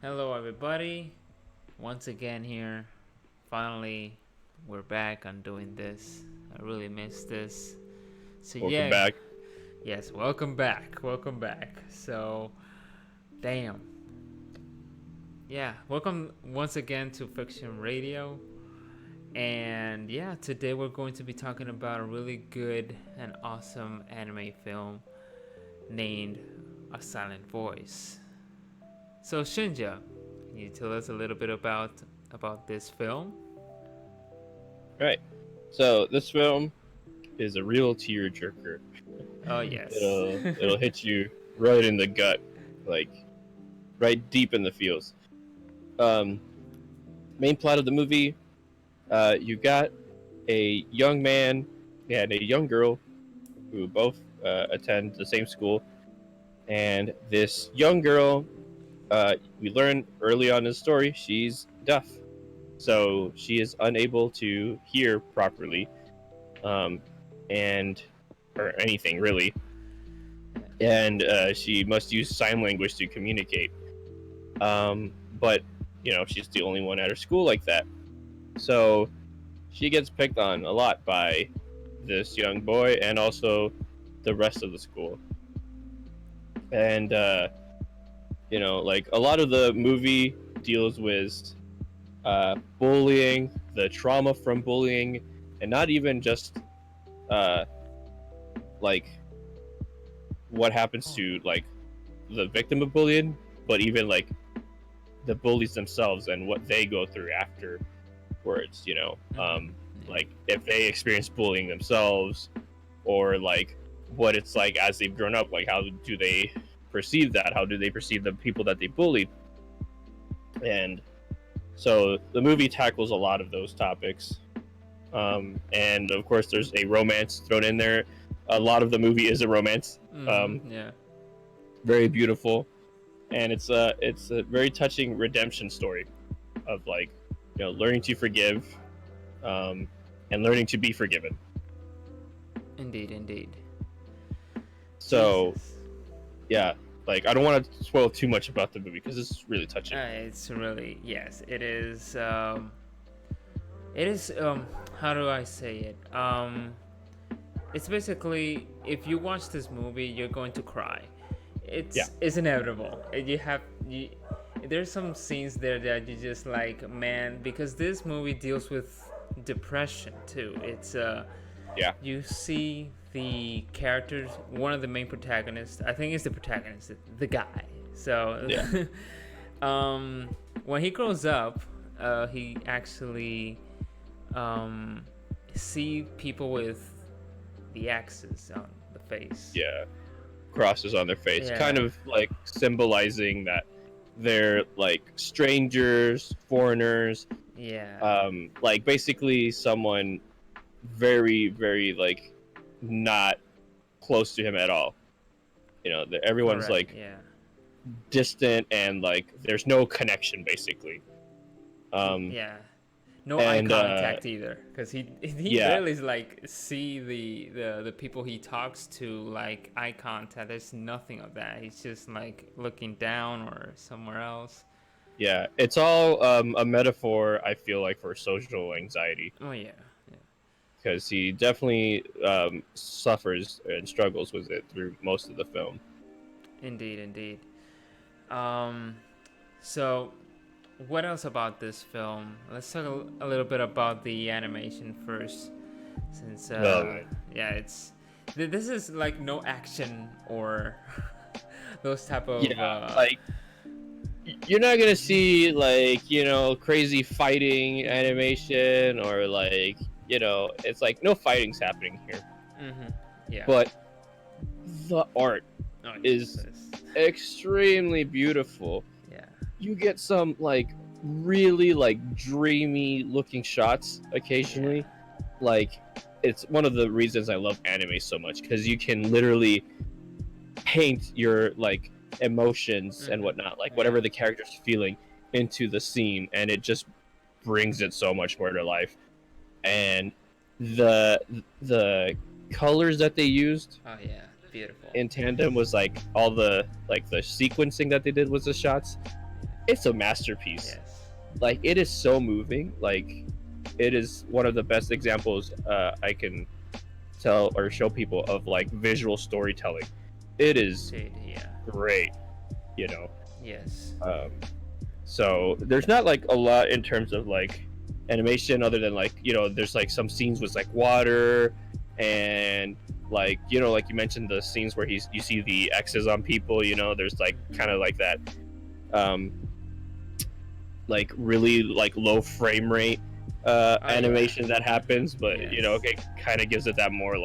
Hello, everybody. Once again here. Finally, we're back on doing this. I really missed this. So Welcome yeah, back. yes, welcome back. Welcome back. So, damn. Yeah, welcome once again to Fyxshion Radio. And yeah, today we're going to be talking about a really good and awesome anime film named A Silent Voice. So Shinja, can you tell us a little bit about this film? Right. So this film is a real tearjerker. Oh yes. It'll hit you right in the gut, like right deep in the feels. Um, Main plot of the movie: you got a young man and a young girl who both attend the same school, and this young girl, we learn early on in the story, she's deaf, so she is unable to hear properly, um, and or anything really, and she must use sign language to communicate. But she's the only one at her school like that, so she gets picked on a lot by this young boy and also the rest of the school. And like a lot of the movie deals with bullying, the trauma from bullying, and not even just like what happens to like the victim of bullying, but even like the bullies themselves and what they go through afterwards. Like if they experience bullying themselves, or like what it's like as they've grown up. Like how do they perceive that? How do they perceive the people that they bullied? And so the movie tackles a lot of those topics. And of course, there's a romance thrown in there. A lot of the movie is a romance. Yeah. Very beautiful, and it's a very touching redemption story of like learning to forgive, and learning to be forgiven. Indeed. So Jesus. yeah, like I don't want to spoil too much about the movie because it's really touching. It's really, yes. It is. It is. How do I say it? It's basically, if you watch this movie, you're going to cry. It's inevitable. There's some scenes there that you just like, man, because this movie deals with depression too. It's you see the characters, one of the main protagonists, I think it's the protagonist, the guy. So when he grows up, he actually see people with the X's on the face. Yeah, crosses on their face, Yeah. kind of like symbolizing that they're like strangers, foreigners. Yeah. Like basically someone very, very like not close to him at all. Everyone's Correct. like Yeah. distant, and like there's no connection basically. Yeah. No eye contact either, because he really like see the people he talks to like eye contact. There's nothing of that. He's just like looking down or somewhere else. Yeah, it's all a metaphor, I feel like, for social anxiety. Oh yeah. Because he definitely suffers and struggles with it through most of the film. Indeed. So what else about this film? Let's talk a little bit about the animation first, since this is like no action or those type of like you're not gonna see like crazy fighting animation, or like it's like no fighting's happening here. Yeah. But the art is extremely beautiful. Yeah. You get some like really like dreamy looking shots occasionally. Yeah. Like it's one of the reasons I love anime so much, because you can literally paint your like emotions and whatnot, like whatever the character's feeling, into the scene, and it just brings it so much more to life. And the colors that they used, oh yeah, beautiful, in tandem was like all the like the sequencing that they did with the shots, it's a masterpiece. Yes. Like, it is so moving. Like, it is one of the best examples I can tell or show people of like visual storytelling. It is Indeed, yeah. great, you know. Yes. So there's not like a lot in terms of like animation other than like, you know, there's like some scenes with like water and like, you know, like you mentioned the scenes where you see the X's on people, you know, there's like kind of like that um like really like low frame rate animation that happens, but you know, it kind of gives it that more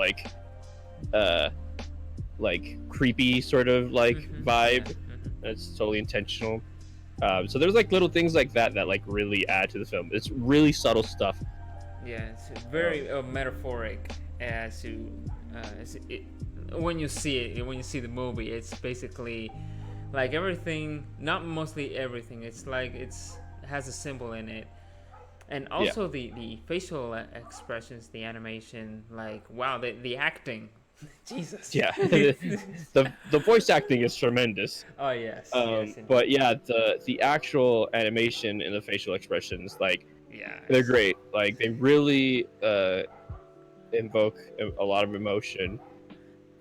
uh like creepy sort of like vibe. That's totally intentional. So there's like little things like that that like really add to the film. It's really subtle stuff. Yeah, it's very metaphoric when you see it, when you see the movie. It's basically like everything, not mostly everything. It's like it has a symbol in it, and also the facial expressions, the animation. Like wow, the acting. Jesus. Yeah, the voice acting is tremendous. Oh yes. But yeah, the actual animation and the facial expressions, like, they're great. Like, they really invoke a lot of emotion.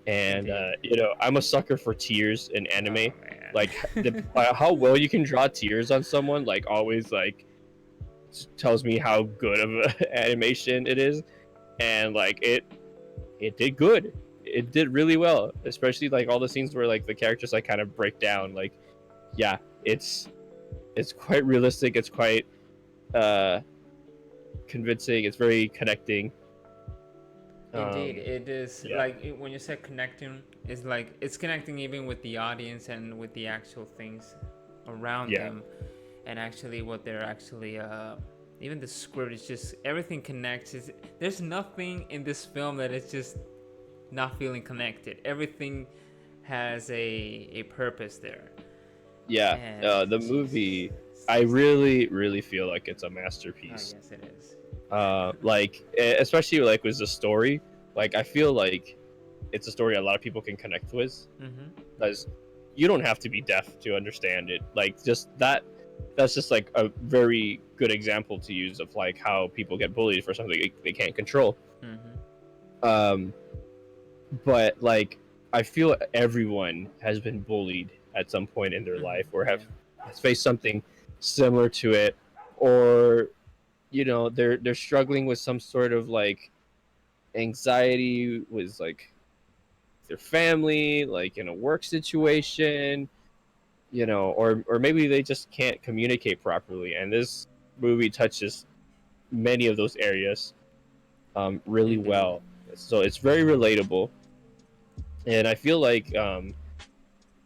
And you know, I'm a sucker for tears in anime. Like, how well you can draw tears on someone, like, always like tells me how good of an animation it is. And like it did good. It did really well, especially like all the scenes where like the characters like kind of break down. Like, yeah, it's quite realistic. It's quite convincing. It's very connecting. Indeed, it is. Like when you said connecting, it's like it's connecting even with the audience and with the actual things around them, and actually what they're actually. Even the script is just everything connects. There's nothing in this film that is just not feeling connected. Everything has a purpose there. Yeah, the movie, I really feel like it's a masterpiece. Oh, yes, it is. Like, especially like with the story, like I feel like it's a story a lot of people can connect with, because you don't have to be deaf to understand it. Like, just that's just like a very good example to use of like how people get bullied for something they can't control. But like, I feel everyone has been bullied at some point in their life, or has faced something similar to it, or you know, they're struggling with some sort of like anxiety with like their family, like in a work situation, you know, or maybe they just can't communicate properly. And this movie touches many of those areas really well. So it's very relatable. And I feel like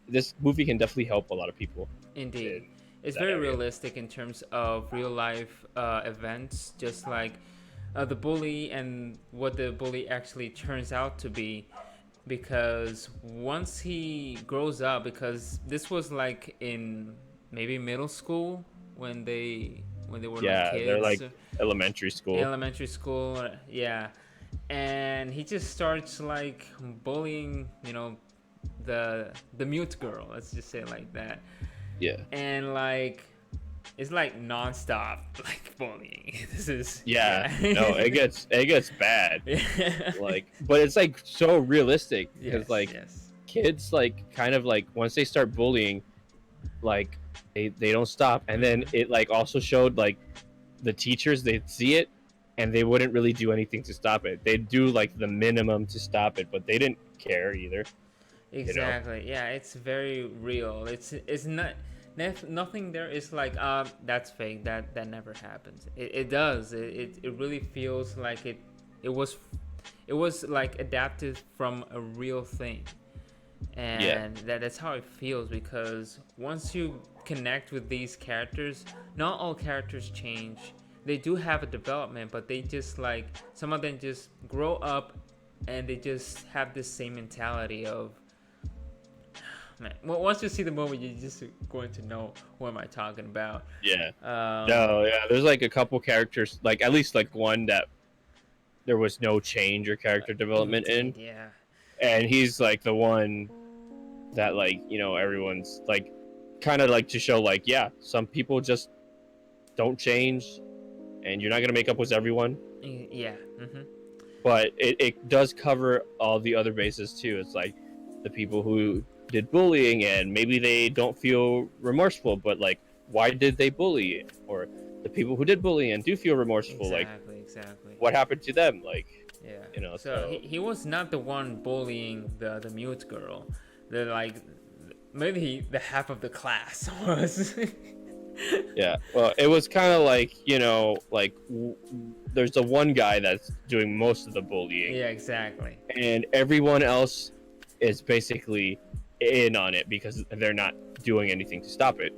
this movie can definitely help a lot of people. Indeed. It's very realistic in terms of real life events, just like the bully and what the bully actually turns out to be. Because once he grows up, because this was like in maybe middle school when they were like kids. They're like elementary school. Yeah. And he just starts like bullying, you know, the mute girl, let's just say it like that. And like it's like nonstop like bullying. This is no, it gets bad. Like, but it's like so realistic because kids like kind of like once they start bullying, like they don't stop. And then it like also showed like the teachers, they'd see it and they wouldn't really do anything to stop it. They'd do like the minimum to stop it, but they didn't care either. Exactly. You know? Yeah, it's very real. It's not nothing there is like that's fake. That never happens. It does. It really feels like it was like adapted from a real thing. And that's how it feels, because once you connect with these characters, not all characters change. They do have a development, but they just like some of them just grow up and they just have this same mentality of man. Well, once you see the movie, you're just going to know what am I talking about. There's like a couple characters, like at least like one that there was no change or character development in. And he's like the one that like, you know, everyone's like kind of like to show like, yeah, some people just don't change, and you're not gonna make up with everyone. Yeah. But it does cover all the other bases too. It's like the people who did bullying and maybe they don't feel remorseful, but like, why did they bully? Or the people who did bully and do feel remorseful, Exactly. what happened to them? Like, yeah. So he was not the one bullying the mute girl. The like maybe the half of the class was. Yeah, well, it was kind of like, like there's the one guy that's doing most of the bullying. Yeah, exactly. And everyone else is basically in on it because they're not doing anything to stop it,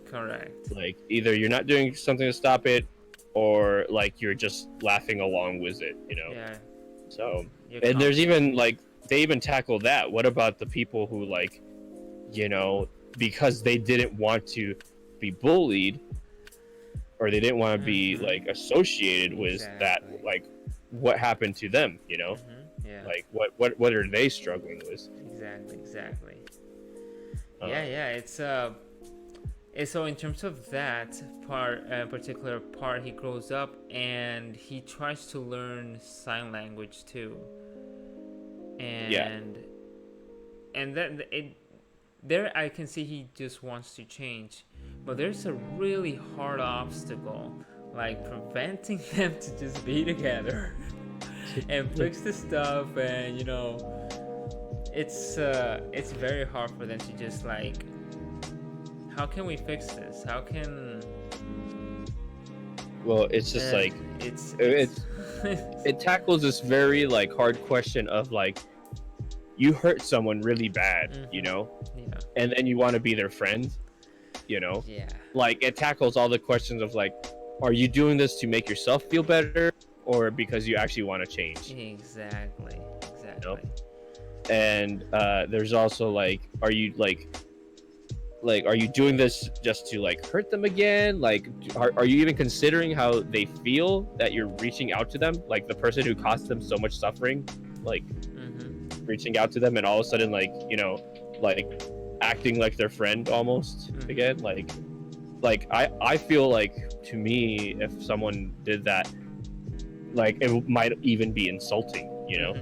Correct. Like, either you're not doing something to stop it, or like you're just laughing along with it, Yeah. So, and there's even like, they even tackle that. What about the people who like, because they didn't want to be bullied, or they didn't want to be like associated with that, like, what happened to them, Yeah. Like what are they struggling with? Exactly. Yeah, it's so in terms of that part, particular part, he grows up and he tries to learn sign language too, and then there I can see he just wants to change, but there's a really hard obstacle, like preventing them to just be together and fix the stuff, and it's very hard for them to just like, how can we fix this? How can? Well, it's just like it tackles this very like hard question of like, you hurt someone really bad, Yeah. and then you want to be their friend, Yeah. Like, it tackles all the questions of like, are you doing this to make yourself feel better, or because you actually want to change? Exactly. And there's also like, are you are you doing this just to like hurt them again? Like, are you even considering how they feel that you're reaching out to them? Like, the person who caused them so much suffering, like reaching out to them and all of a sudden like, like acting like their friend almost again. Like I feel like, to me, if someone did that, like, it might even be insulting, Yeah.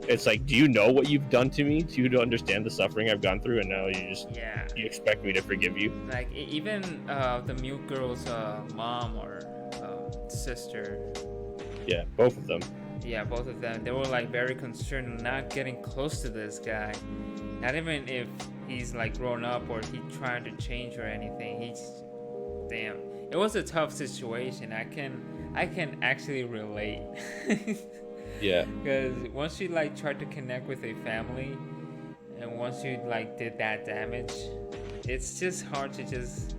It's like, do you know what you've done to me? Do you understand the suffering I've gone through, and now you expect me to forgive you? Like, even the mute girl's mom or sister. Yeah, both of them. Yeah, both of them. They were like very concerned not getting close to this guy. Not even if he's like grown up or he trying to change or anything. Damn. It was a tough situation. I can actually relate. Yeah. Because once you like tried to connect with a family, and once you like did that damage, it's just hard to just.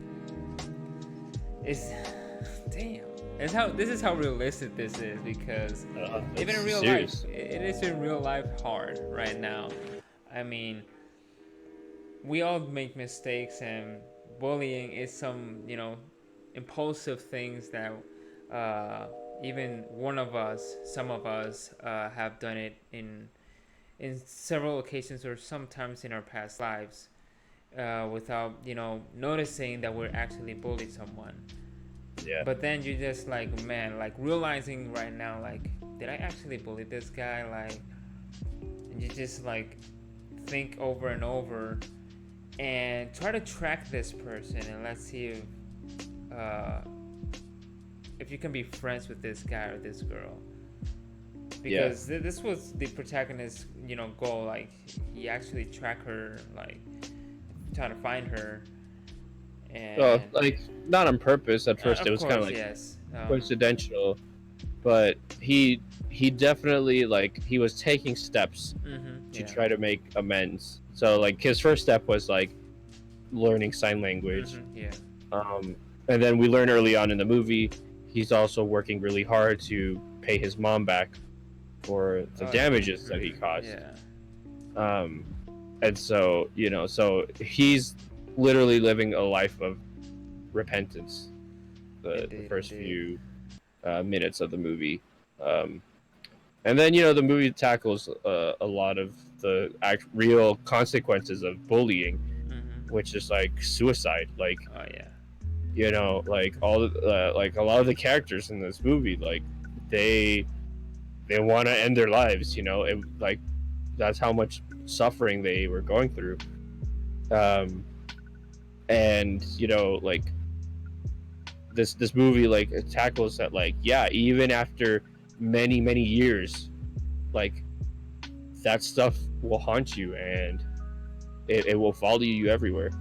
Damn. This is how realistic this is, because even in real life, it is in real life hard right now. I mean, we all make mistakes, and bullying is some impulsive things that even some of us have done it in several occasions, or sometimes in our past lives, without noticing that we're actually bullied someone. Yeah. But then you just like, man, like realizing right now, like, did I actually bully this guy? Like, and you just like think over and over and try to track this person, and let's see if you can be friends with this guy or this girl, because this was the protagonist's goal. Like, he actually tracked her, like trying to find her. And like, not on purpose at first. It was kind of like coincidental, but he definitely, like, he was taking steps to try to make amends. So like, his first step was like learning sign language. And then we learn early on in the movie, he's also working really hard to pay his mom back for the damages that he caused. And so so he's literally living a life of repentance the first few minutes of the movie, and then the movie tackles a lot of the real consequences of bullying, which is like suicide. Like, Oh yeah. you know, like like a lot of the characters in this movie, like they want to end their lives. You know, like that's how much suffering they were going through. And you know, like this movie like tackles that, like, yeah, even after many years, like that stuff will haunt you, and it will follow you everywhere.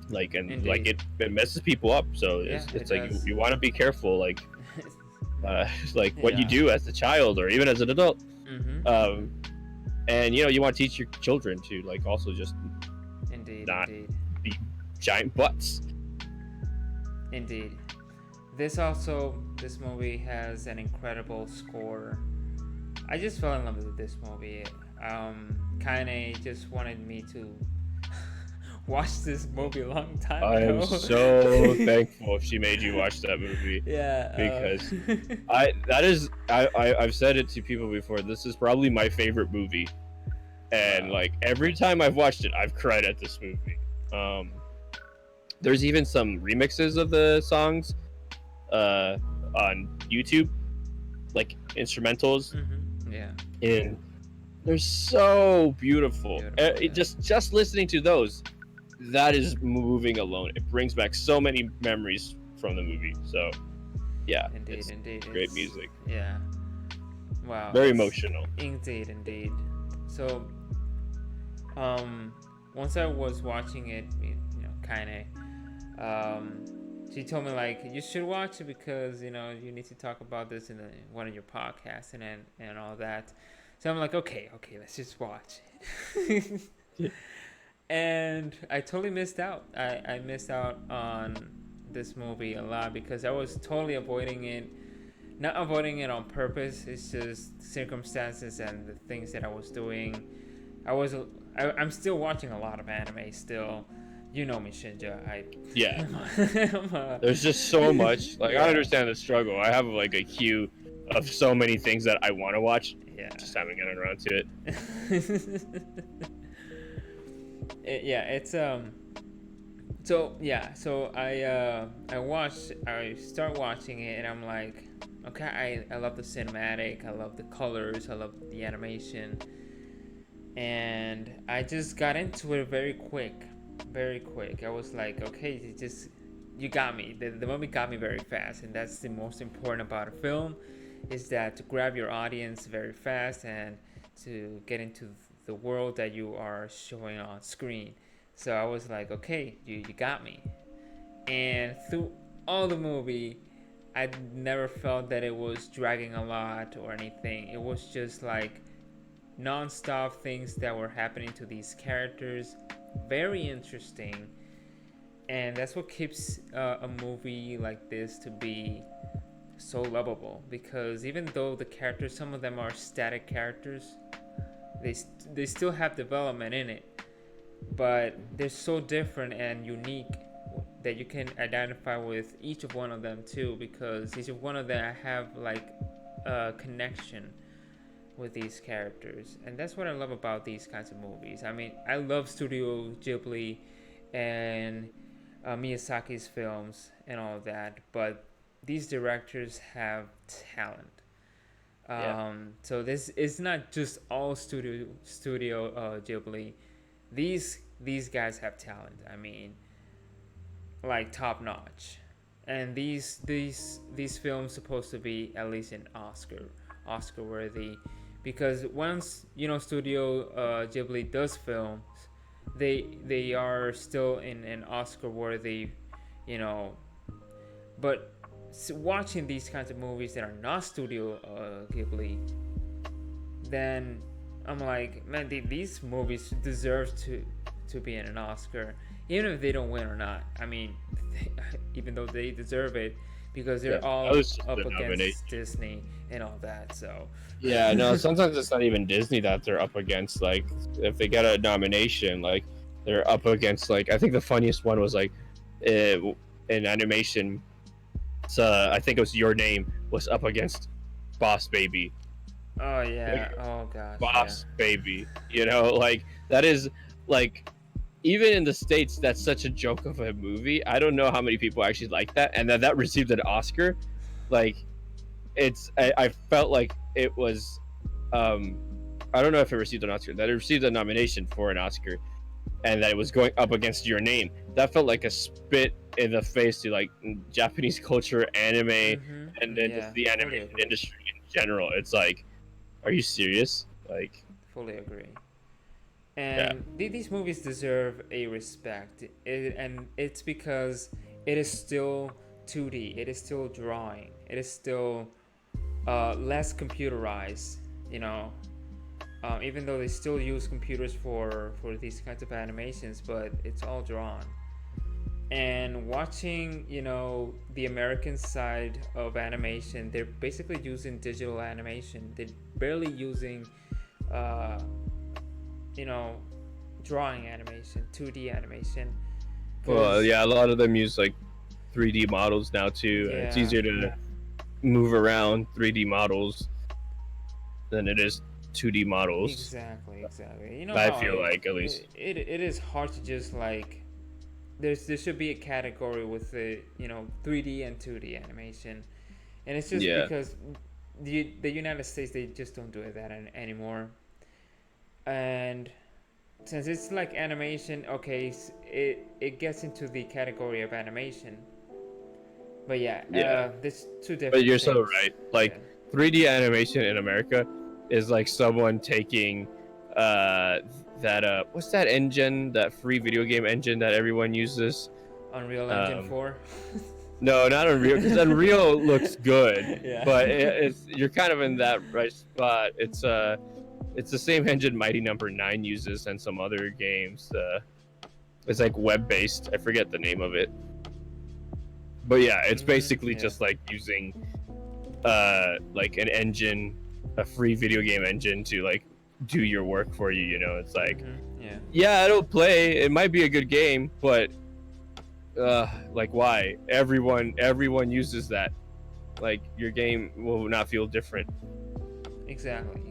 Like, and Indeed. like it messes people up. So it's like you want to be careful, like like what you do as a child or even as an adult. Mm-hmm. And you know, you want to teach your children to like also just not be giant butts. Indeed. This movie has an incredible score. I just fell in love with this movie. Kinda just wanted me to watch this movie a long time ago. I'm so thankful she made you watch that movie. Yeah. Because I've said it to people before. This is probably my favorite movie, and like every time I've watched it, I've cried at this movie. There's even some remixes of the songs on YouTube, like instrumentals. Mm-hmm. Yeah. And they're so beautiful. Just listening to those, that is moving alone. It brings back so many memories from the movie. So yeah, indeed. Great music. Yeah. Wow. Very emotional. Indeed. So once I was watching it, you know, kinda she told me like, you should watch it because, you know, you need to talk about this in one of your podcasts and all that. So I'm like, okay, let's just watch it. And I totally missed out. I missed out on this movie a lot because I was totally avoiding it. Not avoiding it on purpose. It's just circumstances and the things that I was doing. I'm still watching a lot of anime still. You know me, Shinja. There's just so much. Like, I understand the struggle. I have like a queue of so many things that I want to watch. Yeah. Just haven't gotten around to it. So I start watching it and I'm like, okay, I love the cinematic, I love the colors, I love the animation, and I just got into it very quick. I was like, okay, you got me. The movie got me very fast, and that's the most important about a film, is that to grab your audience very fast and to get into the world that you are showing on screen. So I was like, okay, you got me. And through all the movie, I never felt that it was dragging a lot or anything. It was just like non-stop things that were happening to these characters. Very interesting. And that's what keeps a movie like this to be so lovable, because even though the characters, some of them are static characters, they still have development in it, but they're so different and unique that you can identify with each of one of them too, because each of one of them have like a connection with these characters. And that's what I love about these kinds of movies. I mean, I love Studio Ghibli and Miyazaki's films and all of that, but these directors have talent. So this is not just all Studio Ghibli. These guys have talent. I mean, like top notch. And these films supposed to be at least an Oscar worthy, because once, you know, Studio Ghibli does films, they are still in an Oscar worthy, you know. But watching these kinds of movies that are not Studio Ghibli, then I'm like, man, these movies deserve to be in an Oscar, even if they don't win or not. I mean, even though they deserve it, because they're all up against Disney and all that. So yeah, no, sometimes it's not even Disney that they're up against. Like, if they get a nomination, like they're up against, like, I think the funniest one was like in animation, I think it was Your Name was up against Boss Baby. Oh yeah. Like, oh gosh. Boss Baby. You know, like that is like, even in the States, that's such a joke of a movie. I don't know how many people actually like that, and that received an Oscar. Like, I felt like it was, I don't know if it received an Oscar, that it received a nomination for an Oscar, and that it was going up against Your Name. That felt like a spit in the face to like Japanese culture, anime, and then just the animation industry in general. It's like, are you serious? Like, fully agree. And these movies deserve a respect, and it's because it is still 2D, it is still drawing, it is still less computerized, you know. Even though they still use computers for these kinds of animations, but it's all drawn. And watching, you know, the American side of animation, they're basically using digital animation. They're barely using, you know, drawing animation, 2D animation. Well, yeah, a lot of them use like 3D models now too. Yeah, it's easier to move around 3D models than it is 2D models. Exactly. You know, I feel like, at least it is hard to just like there should be a category with the, you know, 3D and 2D animation, and it's just because the United States, they just don't do that anymore. And since it's like animation, okay, it gets into the category of animation. But there's two different. But you're things. so right. Like 3D animation in America is like someone taking that what's that engine, that free video game engine that everyone uses? Unreal Engine 4. No, not Unreal, because Unreal looks good, Yeah. but you're kind of in that right spot. It's the same engine Mighty Number 9 uses and some other games. It's like web-based. I forget the name of it. But yeah, it's basically just like using like an engine, a free video game engine, to like do your work for you, you know. It's like it'll play, it might be a good game, but like, why? Everyone uses that. Like, your game will not feel different. Exactly.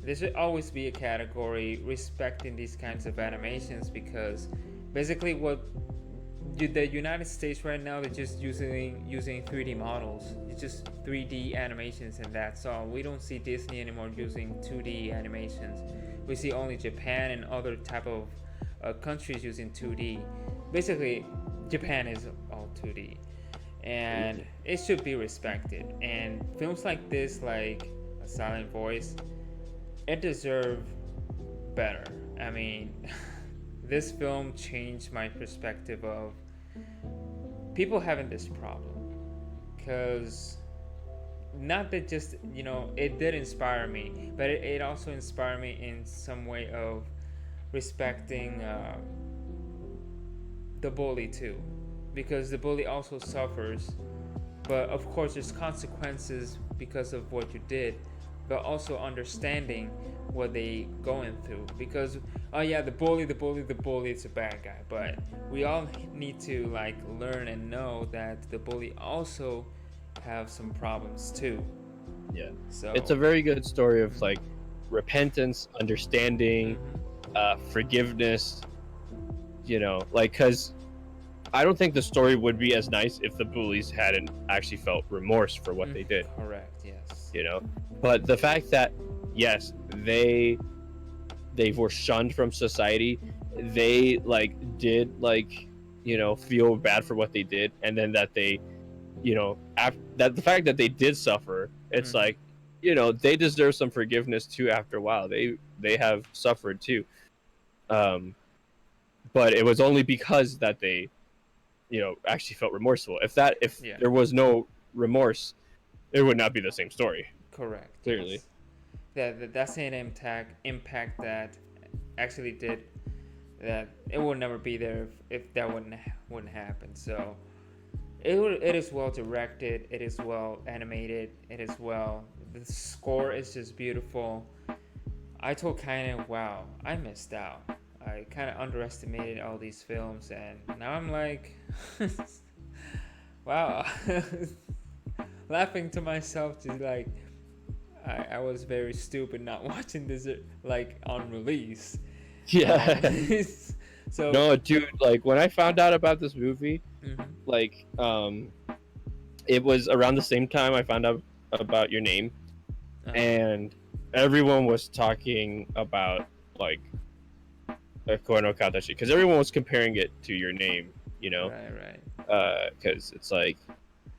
There should always be a category respecting these kinds of animations, because basically what the United States right now, they're just using 3D models. It's just 3D animations, and that's all. We don't see Disney anymore using 2D animations. We see only Japan and other type of countries using 2D. Basically, Japan is all 2D, and it should be respected. And films like this, like A Silent Voice, it deserves better. I mean, this film changed my perspective of people having this problem, because not that just, you know, it did inspire me, but it also inspired me in some way of respecting the bully too, because the bully also suffers, but of course there's consequences because of what you did, but also understanding what they going through, because the bully is a bad guy, but we all need to like learn and know that the bully also have some problems too. So it's a very good story of like repentance, understanding, forgiveness, you know, like, because I don't think the story would be as nice if the bullies hadn't actually felt remorse for what they did. Correct, yes. You know, but the fact that yes, they were shunned from society, they like did like, you know, feel bad for what they did, and then that they, you know, that the fact that they did suffer, it's like, you know, they deserve some forgiveness too. After a while, they have suffered too, but it was only because that they, you know, actually felt remorseful. If there was no remorse, it would not be the same story. Correct. Clearly. Yes. That's an impact that actually did that. It would never be there if that wouldn't happen. So it is well directed. It is well animated. It is well. The score is just beautiful. I told kind of, wow, I missed out. I kind of underestimated all these films, and now I'm like, wow, laughing to myself, just like I was very stupid not watching this like on release. So No, dude, like when I found out about this movie, mhm. like it was around the same time I found out about Your Name, and everyone was talking about like Koe no Katachi because everyone was comparing it to Your Name, you know, Right. because it's like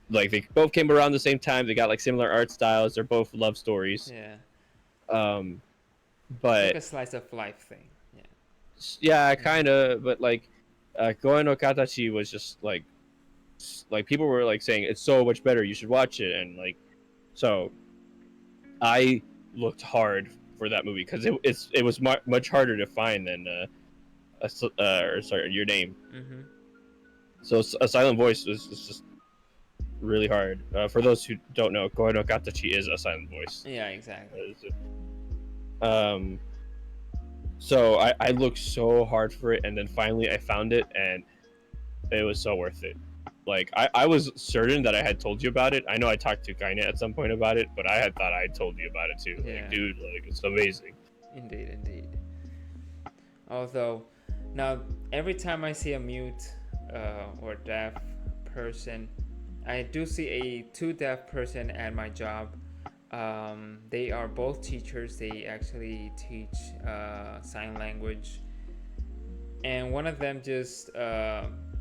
they both came around the same time. They got like similar art styles. They're both love stories. Yeah. Um, It's like but a slice of life thing. Yeah. yeah, Mhm. kind of. But like, Koe no Katachi was just like people were like saying it's so much better. You should watch it, and like, so I looked hard for that movie because it was much harder to find than or sorry, Your Name. Mhm. So A Silent Voice was just really hard. For those who don't know, Koe no Katachi is a silent voice. Yeah, exactly. Um, so I looked so hard for it, and then finally I found it, and it was so worth it. Like I was certain that I had told you about it. I know I talked to Kainet at some point about it, but I had thought I had told you about it too. Yeah. Like, dude, like it's amazing. Indeed. Although, now every time I see a mute or deaf person, I do see a two deaf person at my job. They are both teachers. They actually teach sign language, and one of them just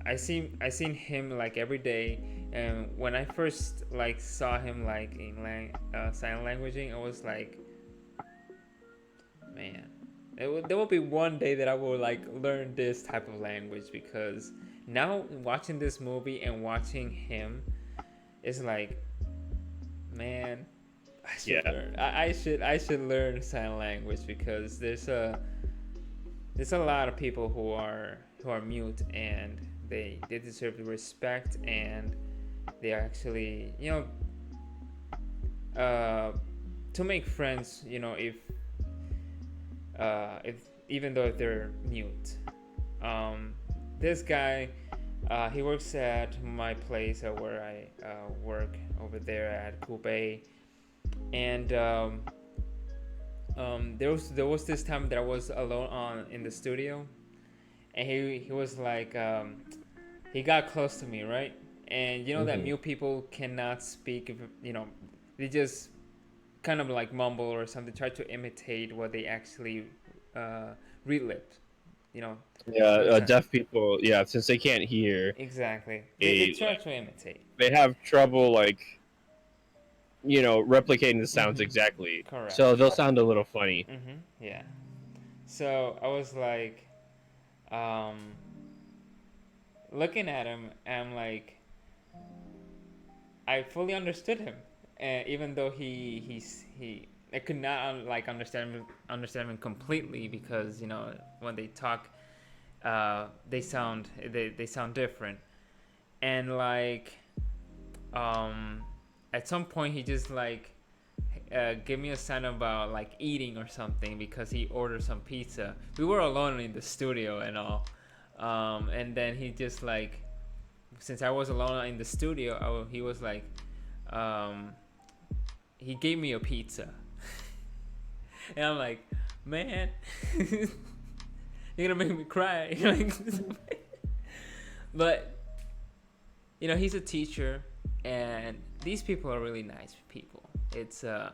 I seen him like every day. And when I first like saw him like in sign languaging, I was like, man, there will be one day that I will like learn this type of language, because now watching this movie and watching him, it's like, man, I should learn. I should learn sign language, because there's a lot of people who are mute, and they deserve the respect, and they actually, to make friends, if even though they're mute. This guy, he works at my place where I work over there at Kobe, and there was this time that I was alone in the studio, and he was like, he got close to me, right? And that mute people cannot speak, they just kind of like mumble or something, try to imitate what they actually relived, Deaf people, yeah, since they can't hear, exactly, they try to imitate. they have trouble like replicating the sounds exactly. Correct. So they'll sound a little funny. Yeah. So I was like, looking at him, and I'm like, I fully understood him, even though I could not like understand him completely, because when they talk, they sound different, and like, at some point he just like gave me a sign about like eating or something, because he ordered some pizza. We were alone in the studio and all, and then he just like, since I was alone in the studio, he was like, he gave me a pizza. And I'm like, man, you're gonna make me cry. But he's a teacher, and these people are really nice people. It's a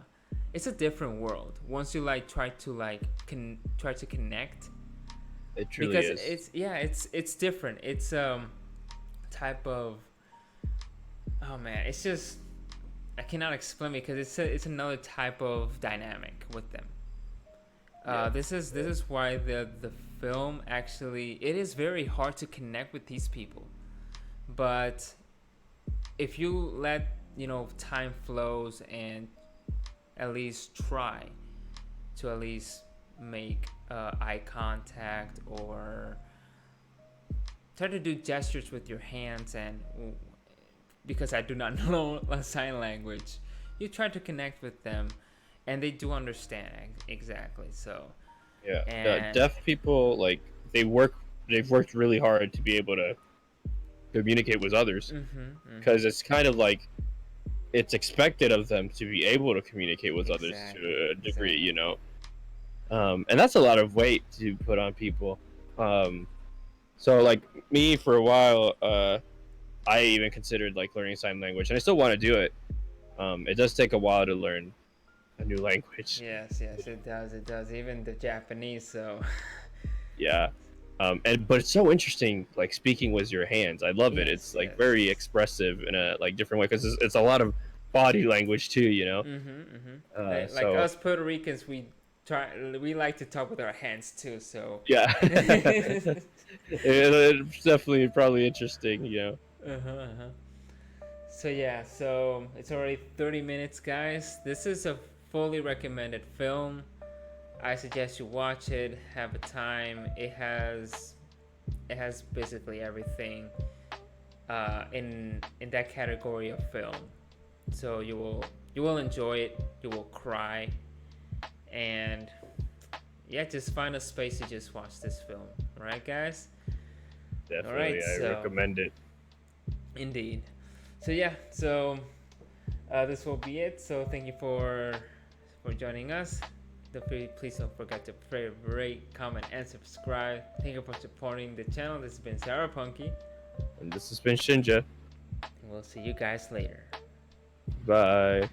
different world once you like try to connect. It truly because is. it's different. It's type of, oh man, it's just, I cannot explain it, because it's another type of dynamic with them. This is why the film actually, it is very hard to connect with these people, but if you let time flows and at least try to at least make eye contact, or try to do gestures with your hands, and because I do not know sign language, you try to connect with them, and they do understand exactly. So deaf people, like they've worked really hard to be able to communicate with others, because it's kind of like it's expected of them to be able to communicate with others to a degree, and that's a lot of weight to put on people. So like me for a while, I even considered like learning sign language, and I still want to do it. It does take a while to learn a new language. Yes, yes, it does. It does. Even the Japanese. So. Yeah. But it's so interesting, like speaking with your hands. I love it. Yes, It's like yes. very expressive in a like different way because it's a lot of body language too. You know. Like So us Puerto Ricans, we like to talk with our hands too. So. yeah, it's definitely probably interesting. You know. So yeah, so it's already 30 minutes, guys. This is a fully recommended film. I suggest you watch it, have a time. It has basically everything in that category of film. So you will enjoy it. You will cry, and yeah, just find a space to just watch this film. All right, guys. Definitely, All right, I recommend it. Indeed. So yeah, so this will be it. So thank you for joining us. Please don't forget to rate, comment, and subscribe. Thank you for supporting the channel. This has been Cyberpunky. And this has been Shinja. And we'll see you guys later. Bye.